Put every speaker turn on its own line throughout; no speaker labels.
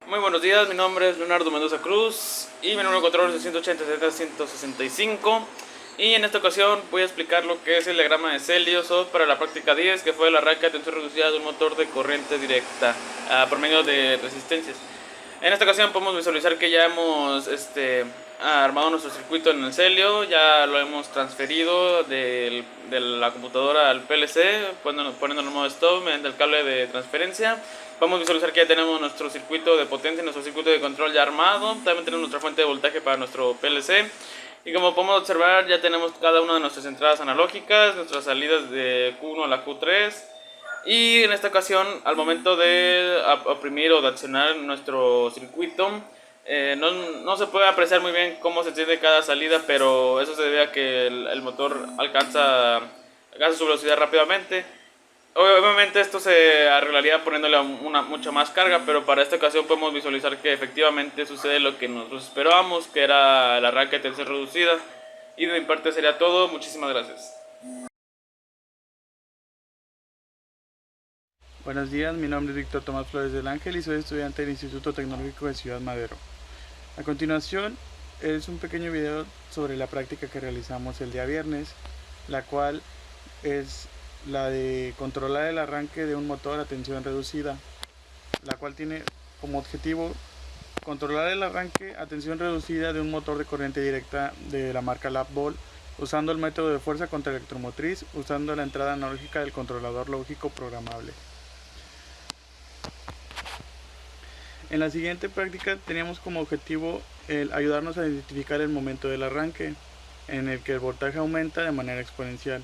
Muy buenos días, mi nombre es Leonardo Mendoza Cruz y mi número de control es 180Z165. Y en esta ocasión voy a explicar lo que es el diagrama de Celsius para la práctica 10, que fue el arranque a tensión reducida de un motor de corriente directa por medio de resistencias. En esta ocasión podemos visualizar que ya hemos armado nuestro circuito en el Celio, ya lo hemos transferido de la computadora al PLC, poniéndolo en modo stop mediante el cable de transferencia. Vamos a visualizar que ya tenemos nuestro circuito de potencia, nuestro circuito de control ya armado. También tenemos nuestra fuente de voltaje para nuestro PLC. Y como podemos observar, ya tenemos cada una de nuestras entradas analógicas, nuestras salidas de Q1 a la Q3. Y en esta ocasión, al momento de oprimir o de accionar nuestro circuito, no se puede apreciar muy bien cómo se enciende cada salida, pero eso se debe a que el motor alcanza su velocidad rápidamente. Obviamente esto se arreglaría poniéndole mucha más carga, pero para esta ocasión podemos visualizar que efectivamente sucede lo que nosotros esperábamos, que era el arranque de tensión reducida. Y de mi parte sería todo. Muchísimas gracias.
Buenos días, mi nombre es Víctor Tomás Flores del Ángel y soy estudiante del Instituto Tecnológico de Ciudad Madero. A continuación es un pequeño video sobre la práctica que realizamos el día viernes, la cual es la de controlar el arranque de un motor a tensión reducida, la cual tiene como objetivo controlar el arranque a tensión reducida de un motor de corriente directa de la marca Lapball usando el método de fuerza contra electromotriz, usando la entrada analógica del controlador lógico programable. En la siguiente práctica teníamos como objetivo el ayudarnos a identificar el momento del arranque, en el que el voltaje aumenta de manera exponencial,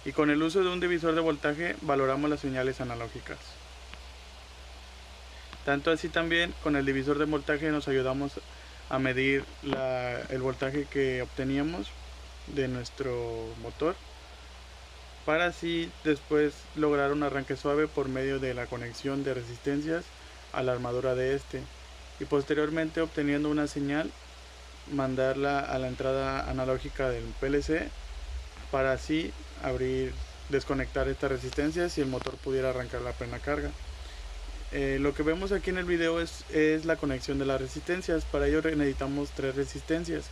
y con el uso de un divisor de voltaje valoramos las señales analógicas. Tanto así también con el divisor de voltaje nos ayudamos a medir el voltaje que obteníamos de nuestro motor, para así después lograr un arranque suave por medio de la conexión de resistencias a la armadura de este, y posteriormente, obteniendo una señal, mandarla a la entrada analógica del PLC para así desconectar estas resistencias y el motor pudiera arrancar la plena carga. Lo que vemos aquí en el video es la conexión de las resistencias. Para ello necesitamos tres resistencias,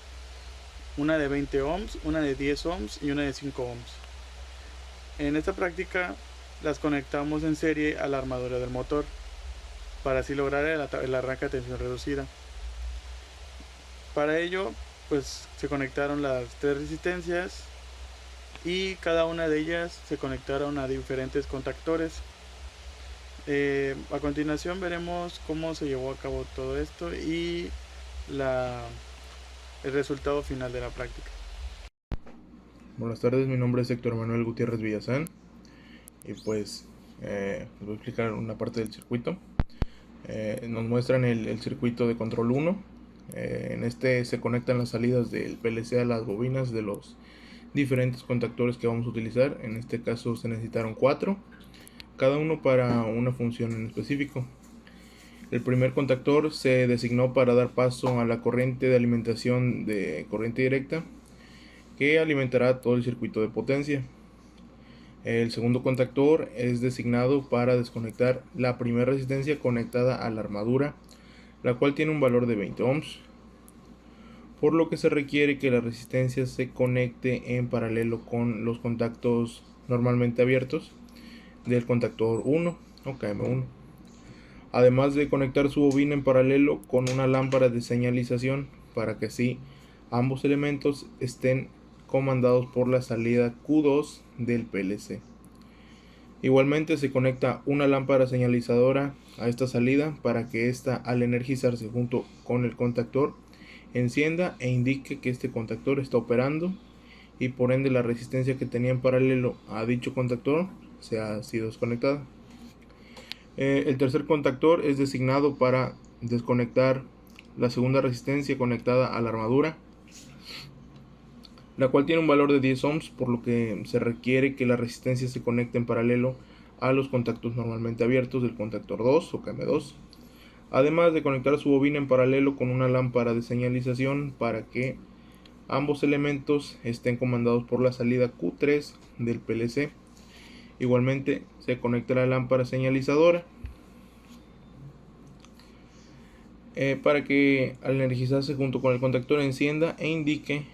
una de 20 ohms, una de 10 ohms y una de 5 ohms. En esta práctica las conectamos en serie a la armadura del motor para así lograr el arranque a tensión reducida. Para ello pues se conectaron las tres resistencias y cada una de ellas se conectaron a diferentes contactores. A continuación veremos cómo se llevó a cabo todo esto y el resultado final de la práctica.
Buenas tardes, mi nombre es Héctor Manuel Gutiérrez Villazán y pues les voy a explicar una parte del circuito. Nos muestran el circuito de control 1. En este se conectan las salidas del PLC a las bobinas de los diferentes contactores que vamos a utilizar. En este caso se necesitaron 4, cada uno para una función en específico. El primer contactor se designó para dar paso a la corriente de alimentación de corriente directa, que alimentará todo el circuito de potencia. El segundo contactor es designado para desconectar la primera resistencia conectada a la armadura, la cual tiene un valor de 20 ohms, por lo que se requiere que la resistencia se conecte en paralelo con los contactos normalmente abiertos del contactor 1 o KM1, además de conectar su bobina en paralelo con una lámpara de señalización para que así ambos elementos estén comandados por la salida Q2 del PLC. Igualmente se conecta una lámpara señalizadora a esta salida para que ésta, al energizarse junto con el contactor, encienda e indique que este contactor está operando, y por ende la resistencia que tenía en paralelo a dicho contactor se ha sido desconectada. El tercer contactor es designado para desconectar la segunda resistencia conectada a la armadura, la cual tiene un valor de 10 ohms, por lo que se requiere que la resistencia se conecte en paralelo a los contactos normalmente abiertos del contactor 2 o KM2, además de conectar su bobina en paralelo con una lámpara de señalización para que ambos elementos estén comandados por la salida Q3 del PLC. Igualmente se conecta la lámpara señalizadora. para que al energizarse junto con el contactor encienda e indique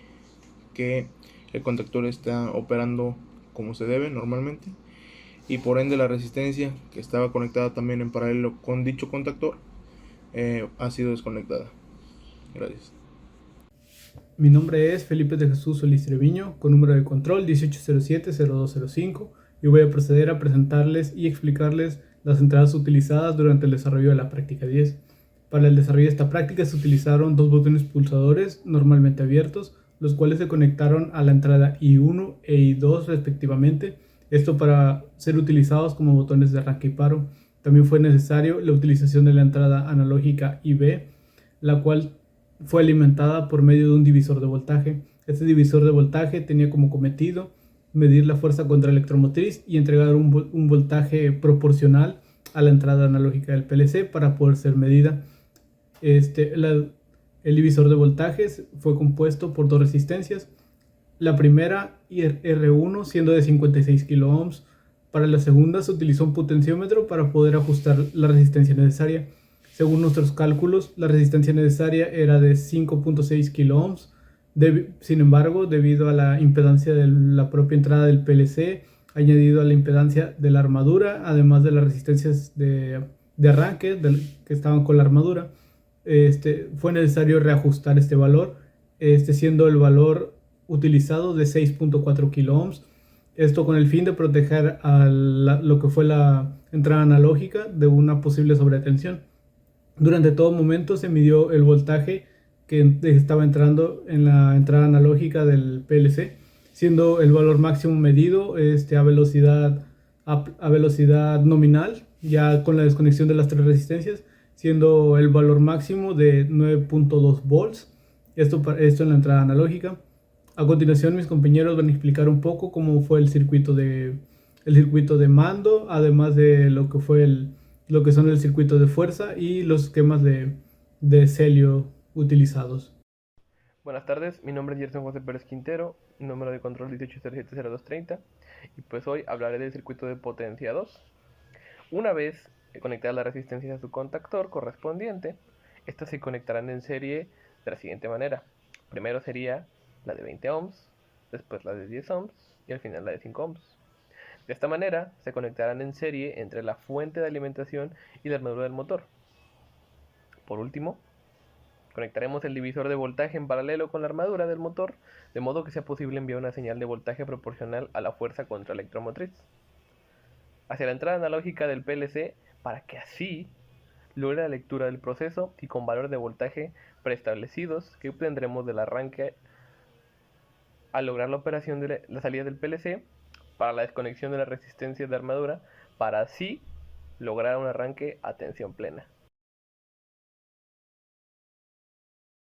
que el contactor está operando como se debe normalmente, y por ende la resistencia que estaba conectada también en paralelo con dicho contactor ha sido desconectada. Gracias.
Mi nombre es Felipe de Jesús Solís Treviño, con número de control 1807-0205, y voy a proceder a presentarles y explicarles las entradas utilizadas durante el desarrollo de la práctica 10. Para el desarrollo de esta práctica se utilizaron dos botones pulsadores normalmente abiertos, los cuales se conectaron a la entrada I1 e I2 respectivamente, esto para ser utilizados como botones de arranque y paro. También fue necesario la utilización de la entrada analógica IB, la cual fue alimentada por medio de un divisor de voltaje. Este divisor de voltaje tenía como cometido medir la fuerza contra electromotriz y entregar un voltaje proporcional a la entrada analógica del PLC para poder ser medida. El divisor de voltajes fue compuesto por dos resistencias. La primera, R1, siendo de 56 kΩ. Para la segunda se utilizó un potenciómetro para poder ajustar la resistencia necesaria. Según nuestros cálculos, la resistencia necesaria era de 5.6 kΩ. Sin embargo, debido a la impedancia de la propia entrada del PLC, añadido a la impedancia de la armadura, además de las resistencias de arranque que estaban con la armadura, fue necesario reajustar este valor, siendo el valor utilizado de 6.4 kΩ. Esto con el fin de proteger a lo que fue la entrada analógica de una posible sobretensión. Durante todo momento se midió el voltaje que estaba entrando en la entrada analógica del PLC, siendo el valor máximo medido a velocidad nominal, ya con la desconexión de las tres resistencias, siendo el valor máximo de 9.2 volts, esto en la entrada analógica. A continuación mis compañeros van a explicar un poco cómo fue el circuito de mando, además de lo que son el circuito de fuerza y los esquemas de Celio utilizados.
Buenas tardes, mi nombre es Gerson José Pérez Quintero, número de control 18070230, y pues hoy hablaré del circuito de potencia 2. Una vez conectadas las resistencias a su contactor correspondiente, estas se conectarán en serie de la siguiente manera. Primero sería la de 20 ohms, después la de 10 ohms y al final la de 5 ohms. De esta manera se conectarán en serie entre la fuente de alimentación y la armadura del motor. Por último, conectaremos el divisor de voltaje en paralelo con la armadura del motor, de modo que sea posible enviar una señal de voltaje proporcional a la fuerza contra electromotriz hacia la entrada analógica del PLC, para que así logre la lectura del proceso y con valores de voltaje preestablecidos que obtendremos del arranque al lograr la operación de la salida del PLC para la desconexión de las resistencias de armadura, para así lograr un arranque a tensión plena.